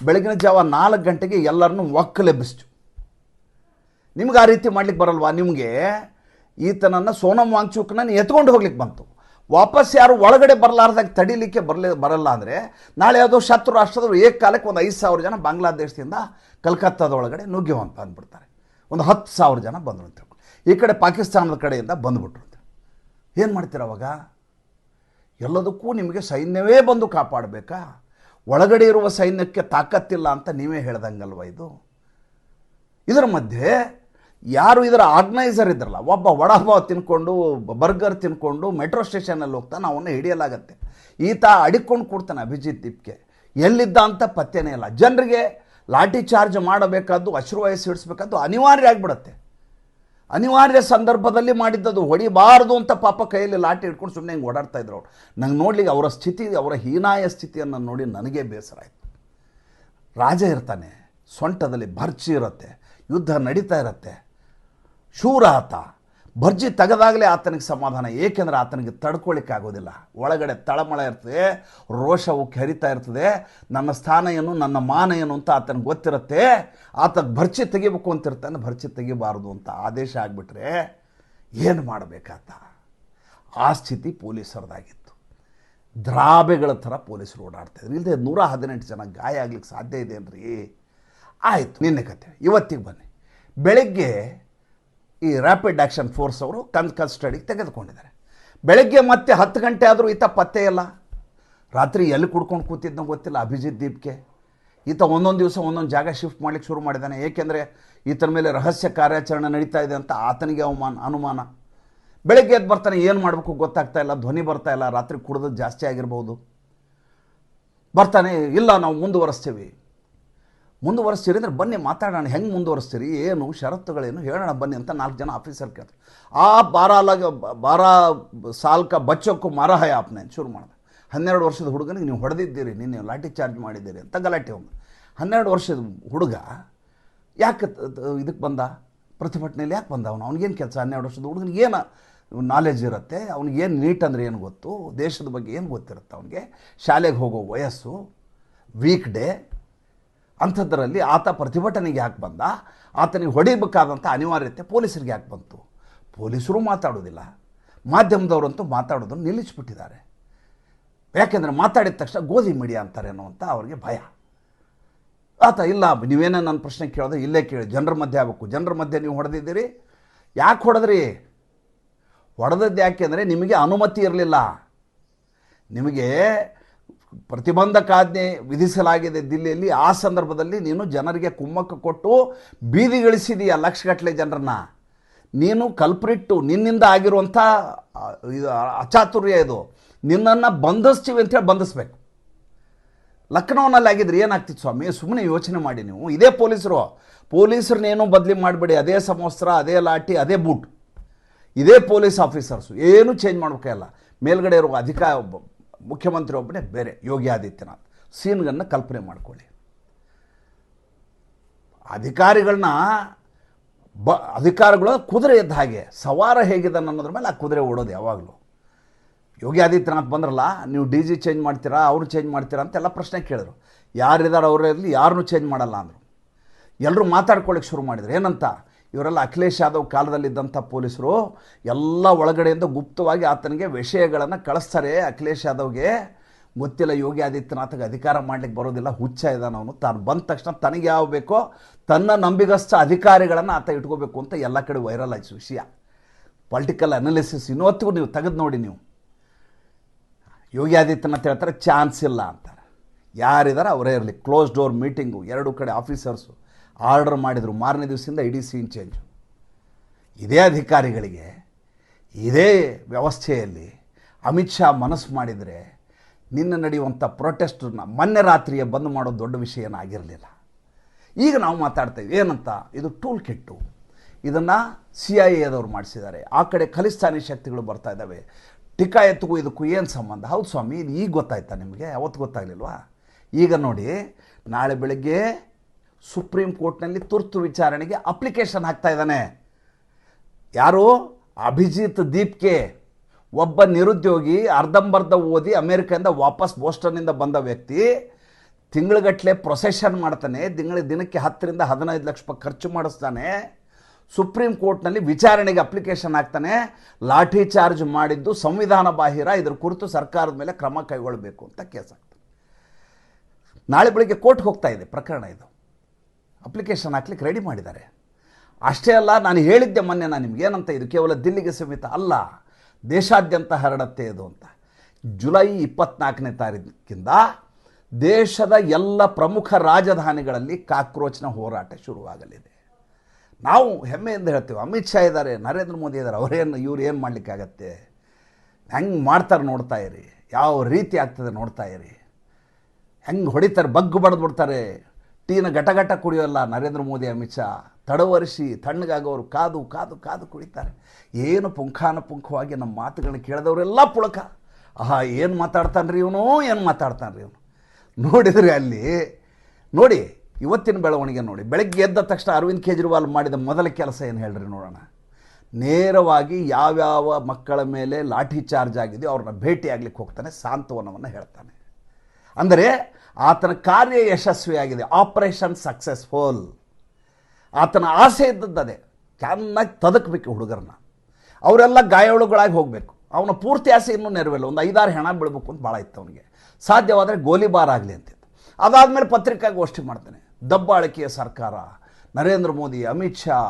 ಬೆಳಗಿನ ಜಾವ 4 ಗಂಟೆಗೆ ಎಲ್ಲರನ್ನೂ ಒಕ್ಕಲೆಬ್ಬಿಸ್ತು. ನಿಮ್ಗೆ ಆ ರೀತಿ ಮಾಡ್ಲಿಕ್ಕೆ ಬರಲ್ವಾ? ನಿಮಗೆ ಈತನನ್ನು ಸೋನಮ್ ವಾಂಗ್ಚುಕ್ನನ್ನು ಎತ್ಕೊಂಡು ಹೋಗ್ಲಿಕ್ಕೆ ಬಂತು. ವಾಪಸ್ ಯಾರು ಒಳಗಡೆ ಬರಲಾರ್ದಾಗ ತಡಿಲಿಕ್ಕೆ ಬರಲ್ಲ ಅಂದರೆ ನಾಳೆ ಯಾವುದೋ ಶತ್ರು ರಾಷ್ಟ್ರದವರು ಏಕಕಾಲಕ್ಕೆ ಒಂದು 5,000 ಜನ ಬಾಂಗ್ಲಾದೇಶದಿಂದ ಕಲ್ಕತ್ತಾದೊಳಗಡೆ ನುಗ್ಗಿವಂತ ಅಂದ್ಬಿಡ್ತಾರೆ. ಒಂದು 10,000 ಜನ ಬಂದರು ಅಂತ. ಈ ಕಡೆ ಪಾಕಿಸ್ತಾನದ ಕಡೆಯಿಂದ ಬಂದುಬಿಟ್ರು ಅಂತ. ಏನು ಮಾಡ್ತೀರ ಅವಾಗ? ಎಲ್ಲದಕ್ಕೂ ನಿಮಗೆ ಸೈನ್ಯವೇ ಬಂದು ಕಾಪಾಡಬೇಕಾ? ಒಳಗಡೆ ಇರುವ ಸೈನ್ಯಕ್ಕೆ ತಾಕತ್ತಿಲ್ಲ ಅಂತ ನೀವೇ ಹೇಳ್ದಂಗಲ್ವ ಇದು? ಇದರ ಮಧ್ಯೆ ಯಾರು ಇದರ ಆರ್ಗನೈಸರ್ ಇದ್ರಲ್ಲ, ಒಬ್ಬ ವಡಾಪಾವ್ ತಿನ್ಕೊಂಡು, ಬರ್ಗರ್ ತಿನ್ಕೊಂಡು ಮೆಟ್ರೋ ಸ್ಟೇಷನಲ್ಲಿ ಹೋಗ್ತಾನೆ, ಅವನ್ನ ಹಿಡಿಯಲಾಗತ್ತೆ. ಈತ ಅಡಿಕೊಂಡು ಕೊಡ್ತಾನೆ ಅಭಿಜಿತ್ ದೀಪ್ಗೆ. ಎಲ್ಲಿದ್ದ ಅಂತ ಪತ್ತೆನೇ ಇಲ್ಲ. ಜನರಿಗೆ ಲಾಠಿ ಚಾರ್ಜ್ ಮಾಡಬೇಕಾದ್ದು, ಅಶ್ರುವಾಯು ಸಿಡಿಸ್ಬೇಕಾದ್ದು ಅನಿವಾರ್ಯ ಆಗಿಬಿಡುತ್ತೆ. ಅನಿವಾರ್ಯ ಸಂದರ್ಭದಲ್ಲಿ ಮಾಡಿದ್ದದು. ಹೊಡಿಬಾರ್ದು ಅಂತ ಪಾಪ ಕೈಯಲ್ಲಿ ಲಾಠಿ ಹಿಡ್ಕೊಂಡು ಸುಮ್ಮನೆ ಹಿಂಗೆ ಓಡಾಡ್ತಾ ಇದ್ರು ಅವ್ರು. ನಂಗೆ ನೋಡ್ಲಿಕ್ಕೆ ಅವರ ಸ್ಥಿತಿ, ಅವರ ಹೀನಾಯ ಸ್ಥಿತಿಯನ್ನು ನೋಡಿ ನನಗೆ ಬೇಸರ ಆಯಿತು. ರಾಜ ಇರ್ತಾನೆ, ಸೊಂಟದಲ್ಲಿ ಭರ್ಜಿ ಇರುತ್ತೆ, ಯುದ್ಧ ನಡೀತಾ ಇರುತ್ತೆ, ಶೂರ ಆತ. ಭರ್ಜಿ ತೆಗೆದಾಗಲೇ ಆತನಿಗೆ ಸಮಾಧಾನ. ಏಕೆಂದರೆ ಆತನಿಗೆ ತಡ್ಕೊಳ್ಳಿಕ್ಕೆ ಆಗೋದಿಲ್ಲ. ಒಳಗಡೆ ತಳಮಳ ಇರ್ತದೆ, ರೋಷವು ಕೆರಿತಾ ಇರ್ತದೆ. ನನ್ನ ಸ್ಥಾನ ಏನು, ನನ್ನ ಮಾನ ಏನು ಅಂತ ಆತನಿಗೆ ಗೊತ್ತಿರುತ್ತೆ. ಆತ ಭರ್ಜಿ ತೆಗಿಬೇಕು ಅಂತಿರ್ತಾನೆ, ಭರ್ಜಿ ತೆಗಿಬಾರ್ದು ಅಂತ ಆದೇಶ ಆಗಿಬಿಟ್ರೆ ಏನು ಮಾಡಬೇಕಾತ? ಆ ಸ್ಥಿತಿ ಪೊಲೀಸರದಾಗಿತ್ತು. ದ್ರಾಬೆಗಳ ಥರ ಪೊಲೀಸರು ಓಡಾಡ್ತಾಯಿದ್ರು. ಇಲ್ಲದೆ 118 ಜನ ಗಾಯ ಆಗ್ಲಿಕ್ಕೆ ಸಾಧ್ಯ ಇದೆ ಅಂದ್ರಿ. ಆಯಿತು, ನಿನ್ನೆ ಕತೆ. ಇವತ್ತಿಗೆ ಬನ್ನಿ. ಬೆಳಗ್ಗೆ ಈ ರ್ಯಾಪಿಡ್ ಆ್ಯಕ್ಷನ್ ಫೋರ್ಸ್ ಅವರು ಕಸ್ಟಡಿಗೆ ತೆಗೆದುಕೊಂಡಿದ್ದಾರೆ. ಬೆಳಗ್ಗೆ ಮತ್ತೆ 10 ಗಂಟೆ ಆದರೂ ಈತ ಪತ್ತೆ ಇಲ್ಲ. ರಾತ್ರಿ ಎಲ್ಲಿ ಕುಡ್ಕೊಂಡು ಕೂತಿದ್ನೋ ಗೊತ್ತಿಲ್ಲ ಅಭಿಜಿತ್ ದೀಪ್ಗೆ. ಈತ ಒಂದೊಂದು ದಿವಸ ಒಂದೊಂದು ಜಾಗ ಶಿಫ್ಟ್ ಮಾಡಲಿಕ್ಕೆ ಶುರು ಮಾಡಿದ್ದಾನೆ. ಏಕೆಂದರೆ ಈತನ ಮೇಲೆ ರಹಸ್ಯ ಕಾರ್ಯಾಚರಣೆ ನಡೀತಾ ಇದೆ ಅಂತ ಆತನಿಗೆ ಅನುಮಾನ. ಬೆಳಗ್ಗೆ ಎದ್ದು ಬರ್ತಾನೆ, ಏನು ಮಾಡಬೇಕು ಗೊತ್ತಾಗ್ತಾ ಇಲ್ಲ, ಧ್ವನಿ ಬರ್ತಾ ಇಲ್ಲ. ರಾತ್ರಿ ಕುಡಿದದ್ದು ಜಾಸ್ತಿ ಆಗಿರ್ಬೋದು. ಬರ್ತಾನೆ, ಇಲ್ಲ ನಾವು ಮುಂದುವರಿಸ್ತೀವಿ. ಮುಂದುವರಿಸ್ತೀರಿ ಅಂದರೆ ಬನ್ನಿ ಮಾತಾಡೋಣ, ಹೆಂಗೆ ಮುಂದುವರಿಸ್ತೀರಿ, ಏನು ಷರತ್ತುಗಳೇನು ಹೇಳೋಣ ಬನ್ನಿ ಅಂತ 4 ಜನ ಆಫೀಸರ್ ಕೇಳ್ತಾರೆ. ಆ 12 ಸಾಲ್ ಕಾ ಬಚ್ಚೋಕ್ಕೂ ಮಾರ ಹೈ ಆಪ್ನೆ ಶುರು ಮಾಡಿದೆ. 12 ವರ್ಷದ ಹುಡುಗನಿಗೆ ನೀವು ಹೊಡೆದಿದ್ದೀರಿ, ನಿನ್ನೆ ಲಾಠಿ ಚಾರ್ಜ್ ಮಾಡಿದ್ದೀರಿ ಅಂತ ಗಲಾಟೆ ಒಂದು. 12 ವರ್ಷದ ಹುಡುಗ ಯಾಕೆ ಇದಕ್ಕೆ ಬಂದ, ಪ್ರತಿಭಟನೆಯಲ್ಲಿ ಯಾಕೆ ಬಂದ? ಅವ್ನಿಗೇನು ಕೆಲಸ? 12 ವರ್ಷದ ಹುಡುಗನಿಗೆ ಏನು ನಾಲೆಜ್ ಇರುತ್ತೆ? ಅವ್ನಿಗೇನು ನೀಟ್ ಅಂದರೆ ಏನು ಗೊತ್ತು, ದೇಶದ ಬಗ್ಗೆ ಏನು ಗೊತ್ತಿರುತ್ತೆ ಅವನಿಗೆ? ಶಾಲೆಗೆ ಹೋಗೋ ವಯಸ್ಸು, ವೀಕ್ ಡೇ, ಅಂಥದ್ರಲ್ಲಿ ಆತ ಪ್ರತಿಭಟನೆಗೆ ಯಾಕೆ ಬಂದ? ಆತನಿಗೆ ಹೊಡಿಬೇಕಾದಂಥ ಅನಿವಾರ್ಯತೆ ಪೊಲೀಸರಿಗೆ ಯಾಕೆ ಬಂತು? ಪೊಲೀಸರು ಮಾತಾಡೋದಿಲ್ಲ, ಮಾಧ್ಯಮದವರಂತೂ ಮಾತಾಡೋದನ್ನು ನಿಲ್ಲಿಸಿಬಿಟ್ಟಿದ್ದಾರೆ. ಯಾಕೆಂದರೆ ಮಾತಾಡಿದ ತಕ್ಷಣ ಗೋಧಿ ಮೀಡಿಯಾ ಅಂತಾರೇನೋ ಅಂತ ಅವ್ರಿಗೆ ಭಯ. ಆತ ಇಲ್ಲ, ನೀವೇನೇ ನನ್ನ ಪ್ರಶ್ನೆ ಕೇಳಿದ್ರೆ ಇಲ್ಲೇ ಕೇಳಿ, ಜನರ ಮಧ್ಯೆ ಆಗಬೇಕು. ಜನರ ಮಧ್ಯೆ ನೀವು ಹೊಡೆದಿದ್ದೀರಿ, ಯಾಕೆ ಹೊಡೆದ್ರಿ? ಹೊಡೆದದ್ದು ಯಾಕೆ ಅಂದರೆ ನಿಮಗೆ ಅನುಮತಿ ಇರಲಿಲ್ಲ. ನಿಮಗೆ ಪ್ರತಿಬಂಧಕಾಜ್ಞೆ ವಿಧಿಸಲಾಗಿದೆ ದಿಲ್ಲಿಯಲ್ಲಿ. ಆ ಸಂದರ್ಭದಲ್ಲಿ ನೀನು ಜನರಿಗೆ ಕುಮ್ಮಕ್ಕು ಕೊಟ್ಟು ಬೀದಿಗಿಳಿಸಿದೀಯ ಲಕ್ಷಗಟ್ಟಲೆ ಜನರನ್ನ. ನೀನು ಕಲ್ಪ್ರಿಟ್ಟು, ನಿನ್ನಿಂದ ಆಗಿರುವಂಥ ಅಚಾತುರ್ಯ ಇದು. ನಿನ್ನನ್ನು ಬಂಧಿಸ್ತೀವಿ ಅಂತೇಳಿ ಬಂಧಿಸ್ಬೇಕು. ಲಕ್ನೋನಲ್ಲಿ ಆಗಿದ್ರೆ ಏನಾಗ್ತಿತ್ತು ಸ್ವಾಮಿ? ಸುಮ್ಮನೆ ಯೋಚನೆ ಮಾಡಿ ನೀವು. ಇದೇ ಪೊಲೀಸರನ್ನೇನೂ ಬದಲಿ ಮಾಡಬೇಡಿ, ಅದೇ ಸಮವಸ್ತ್ರ, ಅದೇ ಲಾಠಿ, ಅದೇ ಬೂಟ್, ಇದೇ ಪೊಲೀಸ್ ಆಫೀಸರ್ಸು, ಏನೂ ಚೇಂಜ್ ಮಾಡಬೇಕಲ್ಲ. ಮೇಲ್ಗಡೆ ಇರುವ ಮುಖ್ಯಮಂತ್ರಿ ಒಬ್ಬನೇ ಬೇರೆ, ಯೋಗಿ ಆದಿತ್ಯನಾಥ್. ಸೀನ್ಗಳನ್ನು ಕಲ್ಪನೆ ಮಾಡ್ಕೊಳ್ಳಿ. ಅಧಿಕಾರಿಗಳು ಕುದುರೆ ಇದ್ದ ಹಾಗೆ, ಸವಾರ ಹೇಗಿದ್ದಾನೆ ಅನ್ನೋದ್ರ ಮೇಲೆ ಆ ಕುದುರೆ ಓಡೋದು ಯಾವಾಗಲೂ. ಯೋಗಿ ಆದಿತ್ಯನಾಥ್ ಬಂದ್ರಲ್ಲ, ನೀವು ಡಿ ಜಿ ಚೇಂಜ್ ಮಾಡ್ತೀರಾ, ಅವರು ಚೇಂಜ್ ಮಾಡ್ತೀರಾ ಅಂತೆಲ್ಲ ಪ್ರಶ್ನೆ ಕೇಳಿದ್ರು. ಯಾರಿದ್ದಾರೆ ಅವರಲ್ಲಿ, ಯಾರನ್ನೂ ಚೇಂಜ್ ಮಾಡಲ್ಲ ಅಂದರು. ಎಲ್ಲರೂ ಮಾತಾಡ್ಕೊಳ್ಳಿಕ್ಕೆ ಶುರು ಮಾಡಿದ್ರು. ಏನಂತ? ಇವರೆಲ್ಲ ಅಖಿಲೇಶ್ ಯಾದವ್ ಕಾಲದಲ್ಲಿದ್ದಂಥ ಪೊಲೀಸರು ಎಲ್ಲ ಒಳಗಡೆಯಿಂದ ಗುಪ್ತವಾಗಿ ಆತನಿಗೆ ವಿಷಯಗಳನ್ನು ಕಳಿಸ್ತಾರೆ. ಅಖಿಲೇಶ್ ಯಾದವ್ಗೆ ಗೊತ್ತಿಲ್ಲ, ಯೋಗಿ ಆದಿತ್ಯನಾಥ್ಗೆ ಅಧಿಕಾರ ಮಾಡಲಿಕ್ಕೆ ಬರೋದಿಲ್ಲ, ಹುಚ್ಚ ಇದ್ದಾನೆ ಅವನು. ತಾನು ಬಂದ ತಕ್ಷಣ ತನಗೆ ಯಾವ ಬೇಕೋ ತನ್ನ ನಂಬಿಗಸ್ತ ಅಧಿಕಾರಿಗಳನ್ನು ಆತ ಇಟ್ಕೋಬೇಕು ಅಂತ ಎಲ್ಲ ಕಡೆ ವೈರಲ್ ಆಯ್ತು ವಿಷಯ. ಪೊಲಿಟಿಕಲ್ ಅನಾಲಿಸಿಸ್ ಇನ್ನೊತ್ತಿಗೂ ನೀವು ತೆಗೆದು ನೋಡಿ. ನೀವು ಯೋಗಿ ಆದಿತ್ಯನಾಥ್ ಹೇಳ್ತಾರೆ ಚಾನ್ಸ್ ಇಲ್ಲ ಅಂತಾರೆ. ಯಾರಿದ್ದಾರೆ ಅವರೇ ಇರಲಿ. ಕ್ಲೋಸ್ ಡೋರ್ ಮೀಟಿಂಗು, 2 ಕಡೆ ಆಫೀಸರ್ಸು ಆರ್ಡರ್ ಮಾಡಿದರು. ಮಾರನೇ ದಿವಸದಿಂದ ಇಡೀ ಸೀನ್ ಚೇಂಜು. ಇದೇ ಅಧಿಕಾರಿಗಳಿಗೆ, ಇದೇ ವ್ಯವಸ್ಥೆಯಲ್ಲಿ ಅಮಿತ್ ಶಾ ಮನಸ್ಸು ಮಾಡಿದರೆ ನಿನ್ನೆ ನಡೆಯುವಂಥ ಪ್ರೊಟೆಸ್ಟನ್ನ ಮೊನ್ನೆ ರಾತ್ರಿಯೇ ಬಂದ್ ಮಾಡೋದು ದೊಡ್ಡ ವಿಷಯ ಏನಾಗಿರಲಿಲ್ಲ. ಈಗ ನಾವು ಮಾತಾಡ್ತೇವೆ ಏನಂತ? ಇದು ಟೂಲ್ ಕಿಟ್ಟು, ಇದನ್ನು CIA ಮಾಡಿಸಿದ್ದಾರೆ. ಆ ಕಡೆ ಖಲಿಸ್ತಾನಿ ಶಕ್ತಿಗಳು ಬರ್ತಾ ಇದ್ದಾವೆ. ಟಿಕಾಯತ್ಗೂ ಇದಕ್ಕೂ ಏನು ಸಂಬಂಧ? ಹೌದು ಸ್ವಾಮಿ, ಇದು ಈಗ ಗೊತ್ತಾಯ್ತಾ ನಿಮಗೆ? ಅವತ್ತು ಗೊತ್ತಾಗಲಿಲ್ವಾ? ಈಗ ನೋಡಿ, ನಾಳೆ ಬೆಳಗ್ಗೆ ಸುಪ್ರೀಂ ಕೋರ್ಟ್ನಲ್ಲಿ ತುರ್ತು ವಿಚಾರಣೆಗೆ ಅಪ್ಲಿಕೇಶನ್ ಹಾಕ್ತಾ ಇದ್ದಾನೆ. ಯಾರು? ಅಭಿಜಿತ್ ದೀಪ್ಗೆ, ಒಬ್ಬ ನಿರುದ್ಯೋಗಿ, ಅರ್ಧಂಬರ್ಧ ಓದಿ ಅಮೇರಿಕೆಯಿಂದ ವಾಪಸ್ ಬೋಸ್ಟನ್ನಿಂದ ಬಂದ ವ್ಯಕ್ತಿ. ತಿಂಗಳುಗಟ್ಟಲೆ ಪ್ರೊಸೆಷನ್ ಮಾಡ್ತಾನೆ, ದಿನಕ್ಕೆ 10ರಿಂದ 15 ಲಕ್ಷ ರೂಪಾಯಿ ಖರ್ಚು ಮಾಡಿಸ್ತಾನೆ. ಸುಪ್ರೀಂ ಕೋರ್ಟ್ನಲ್ಲಿ ವಿಚಾರಣೆಗೆ ಅಪ್ಲಿಕೇಶನ್ ಹಾಕ್ತಾನೆ. ಲಾಠಿ ಚಾರ್ಜ್ ಮಾಡಿದ್ದು ಸಂವಿಧಾನ ಬಾಹಿರ, ಇದರ ಕುರಿತು ಸರ್ಕಾರದ ಮೇಲೆ ಕ್ರಮ ಕೈಗೊಳ್ಳಬೇಕು ಅಂತ ಕೇಸ್ ಆಗ್ತದೆ. ನಾಳೆ ಬೆಳಗ್ಗೆ ಕೋರ್ಟ್ಗೆ ಹೋಗ್ತಾ ಇದೆ ಪ್ರಕರಣ. ಇದು ಅಪ್ಲಿಕೇಶನ್ ಹಾಕ್ಲಿಕ್ಕೆ ರೆಡಿ ಮಾಡಿದ್ದಾರೆ. ಅಷ್ಟೇ ಅಲ್ಲ, ನಾನು ಹೇಳಿದ್ದೆ ಮೊನ್ನೆ ನಿಮ್ಗೆ ಏನಂತ, ಇದು ಕೇವಲ ದಿಲ್ಲಿಗೆ ಸೀಮಿತ ಅಲ್ಲ, ದೇಶಾದ್ಯಂತ ಹರಡತ್ತೆ ಇದು ಅಂತ. ಜುಲೈ 24ನೇ ತಾರೀಕಿಂದ ದೇಶದ ಎಲ್ಲ ಪ್ರಮುಖ ರಾಜಧಾನಿಗಳಲ್ಲಿ ಕಾಕ್ರೋಚ್ನ ಹೋರಾಟ ಶುರುವಾಗಲಿದೆ. ನಾವು ಹೆಮ್ಮೆಯಿಂದ ಹೇಳ್ತೀವಿ, ಅಮಿತ್ ಶಾ ಇದ್ದಾರೆ, ನರೇಂದ್ರ ಮೋದಿ ಇದ್ದಾರೆ, ಇವ್ರು ಏನು ಮಾಡಲಿಕ್ಕಾಗತ್ತೆ? ಹೆಂಗೆ ಮಾಡ್ತಾರೆ ನೋಡ್ತಾ ಇರಿ, ಯಾವ ರೀತಿ ಆಗ್ತದೆ ನೋಡ್ತಾ ಇರಿ. ಹೆಂಗೆ ಹೊಡಿತಾರೆ, ಬಗ್ಗು ಬಡ್ದು ಟೀನ ಘಟ ಕುಡಿಯೋಲ್ಲ ನರೇಂದ್ರ ಮೋದಿ ಅಮಿತ್ ಶಾ. ತಡವರಿಸಿ ತಣ್ಣಗಾಗೋರು ಕಾದು ಕಾದು ಕಾದು ಕುಡಿತಾರೆ. ಏನು ಪುಂಖಾನುಪುಂಖವಾಗಿ ನಮ್ಮ ಮಾತುಗಳನ್ನ ಕೇಳಿದವರೆಲ್ಲ ಪುಳಕ. ಆಹಾ, ಏನು ಮಾತಾಡ್ತಾನ್ರಿ ಇವನು, ಏನು ಮಾತಾಡ್ತಾನ್ರಿ ಇವನು. ನೋಡಿದರೆ ಅಲ್ಲಿ ನೋಡಿ, ಇವತ್ತಿನ ಬೆಳವಣಿಗೆ ನೋಡಿ. ಬೆಳಗ್ಗೆ ಎದ್ದ ತಕ್ಷಣ ಅರವಿಂದ್ ಕೇಜ್ರಿವಾಲ್ ಮಾಡಿದ ಮೊದಲ ಕೆಲಸ ಏನು ಹೇಳ್ರಿ ನೋಡೋಣ. ನೇರವಾಗಿ ಯಾವ್ಯಾವ ಮಕ್ಕಳ ಮೇಲೆ ಲಾಠಿ ಚಾರ್ಜ್ ಆಗಿದೆಯೋ ಅವ್ರನ್ನ ಭೇಟಿ ಆಗ್ಲಿಕ್ಕೆ ಹೋಗ್ತಾನೆ, ಸಾಂತ್ವನವನ್ನು ಹೇಳ್ತಾನೆ. ಅಂದರೆ ಆತನ ಕಾರ್ಯ ಯಶಸ್ವಿಯಾಗಿದೆ, ಆಪರೇಷನ್ ಸಕ್ಸಸ್ಫುಲ್. ಆತನ ಆಸೆ ಇದ್ದದ್ದೇ ಚೆನ್ನಾಗಿ ತದಕಬೇಕು ಹುಡುಗರನ್ನ, ಅವರೆಲ್ಲ ಗಾಯಾಳುಗಳಾಗಿ ಹೋಗಬೇಕು. ಅವನ ಪೂರ್ತಿ ಆಸೆ ಇನ್ನೂ ನೆರವೇಲ್ಲ, ಒಂದು 5-6 ಹೆಣ ಬೀಳಬೇಕು ಅಂತ ಭಾಳ ಇತ್ತು ಅವನಿಗೆ. ಸಾಧ್ಯವಾದರೆ ಗೋಲಿಬಾರ್ ಆಗಲಿ ಅಂತಿತ್ತು. ಅದಾದಮೇಲೆ ಪತ್ರಿಕಾಗೋಷ್ಠಿ ಮಾಡ್ತಾನೆ. ದಬ್ಬಾಳಿಕೆಯ ಸರ್ಕಾರ, ನರೇಂದ್ರ ಮೋದಿ, ಅಮಿತ್ ಶಾ,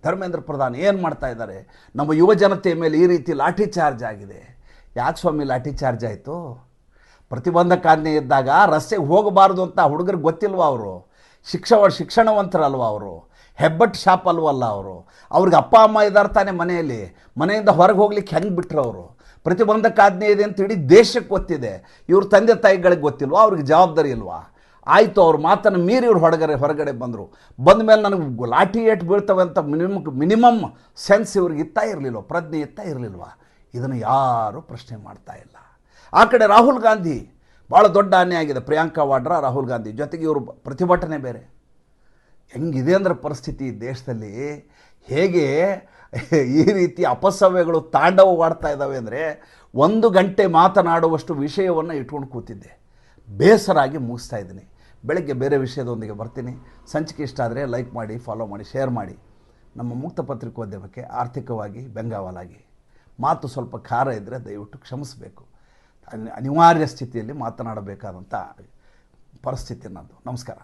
ಧರ್ಮೇಂದ್ರ ಪ್ರಧಾನ್ ಏನು ಮಾಡ್ತಾ ಇದ್ದಾರೆ, ನಮ್ಮ ಯುವ ಜನತೆಯ ಮೇಲೆ ಈ ರೀತಿ ಲಾಠಿ ಚಾರ್ಜ್ ಆಗಿದೆ. ಯಾಕೆ ಸ್ವಾಮಿ ಲಾಠಿ ಚಾರ್ಜ್ ಆಯಿತು? ಪ್ರತಿಬಂಧಕಾಜ್ಞೆ ಇದ್ದಾಗ ರಸ್ತೆಗೆ ಹೋಗಬಾರ್ದು ಅಂತ ಹುಡುಗರಿಗೆ ಗೊತ್ತಿಲ್ವ? ಅವರು ಶಿಕ್ಷಣವಂತರಲ್ವ? ಅವರು ಹೆಬ್ಬಟ್ ಶಾಪ್ ಅಲ್ವಲ್ಲ? ಅವ್ರಿಗೆ ಅಪ್ಪ ಅಮ್ಮ ಇದ್ದಾರೆ ತಾನೇ ಮನೆಯಲ್ಲಿ, ಮನೆಯಿಂದ ಹೊರಗೆ ಹೋಗ್ಲಿಕ್ಕೆ ಹೆಂಗೆ ಬಿಟ್ಟರು ಅವರು? ಪ್ರತಿಬಂಧಕಾಜ್ಞೆ ಇದೆ ಅಂತ ಇಡೀ ದೇಶಕ್ಕೆ ಗೊತ್ತಿದೆ, ಇವ್ರ ತಂದೆ ತಾಯಿಗಳಿಗೆ ಗೊತ್ತಿಲ್ವಾ? ಅವ್ರಿಗೆ ಜವಾಬ್ದಾರಿ ಇಲ್ವಾ? ಆಯಿತು, ಅವ್ರ ಮಾತನ್ನು ಮೀರಿ ಇವ್ರು ಹೊರಗಡೆ ಬಂದರು. ಬಂದ ಮೇಲೆ ನನಗೆ ಲಾಠಿ ಏಟು ಬೀಳ್ತವೆ ಅಂತ ಮಿನಿಮಮ್ ಸೆನ್ಸ್ ಇವ್ರಿಗೆ ಇರಲಿಲ್ವ, ಪ್ರಜ್ಞೆ ಇರಲಿಲ್ವ? ಇದನ್ನು ಯಾರೂ ಪ್ರಶ್ನೆ ಮಾಡ್ತಾ ಇಲ್ಲ. ಆ ಕಡೆ ರಾಹುಲ್ ಗಾಂಧಿ ಭಾಳ ದೊಡ್ಡ ಅನ್ಯಾಯ ಆಗಿದೆ. ಪ್ರಿಯಾಂಕಾ ವಾಡ್ರಾ, ರಾಹುಲ್ ಗಾಂಧಿ ಜೊತೆಗೆ ಇವರು ಪ್ರತಿಭಟನೆ ಬೇರೆ. ಹೆಂಗಿದೆ ಅಂದರೆ ಪರಿಸ್ಥಿತಿ ದೇಶದಲ್ಲಿ ಹೇಗೆ ಈ ರೀತಿ ಅಪಸವ್ಯಗಳು ತಾಂಡವವಾಡ್ತಾ ಇದ್ದಾವೆ ಅಂದರೆ, 1 ಗಂಟೆ ಮಾತನಾಡುವಷ್ಟು ವಿಷಯವನ್ನು ಇಟ್ಕೊಂಡು ಕೂತಿದ್ದೆ. ಬೇಸರಾಗಿ ಮುಗಿಸ್ತಾ ಇದ್ದೀನಿ. ಬೆಳಗ್ಗೆ ಬೇರೆ ವಿಷಯದೊಂದಿಗೆ ಬರ್ತೀನಿ. ಸಂಚಿಕೆ ಇಷ್ಟ ಆದರೆ ಲೈಕ್ ಮಾಡಿ, ಫಾಲೋ ಮಾಡಿ, ಶೇರ್ ಮಾಡಿ. ನಮ್ಮ ಮುಕ್ತ ಪತ್ರಿಕೋದ್ಯಮಕ್ಕೆ ಆರ್ಥಿಕವಾಗಿ ಬೆಂಗಾವಲಾಗಿ. ಮಾತು ಸ್ವಲ್ಪ ಖಾರ ಇದ್ದರೆ ದಯವಿಟ್ಟು ಕ್ಷಮಿಸಬೇಕು. ಅನಿವಾರ್ಯ ಸ್ಥಿತಿಯಲ್ಲಿ ಮಾತನಾಡಬೇಕಾದಂಥ ಪರಿಸ್ಥಿತಿ ನನ್ನದು. ನಮಸ್ಕಾರ.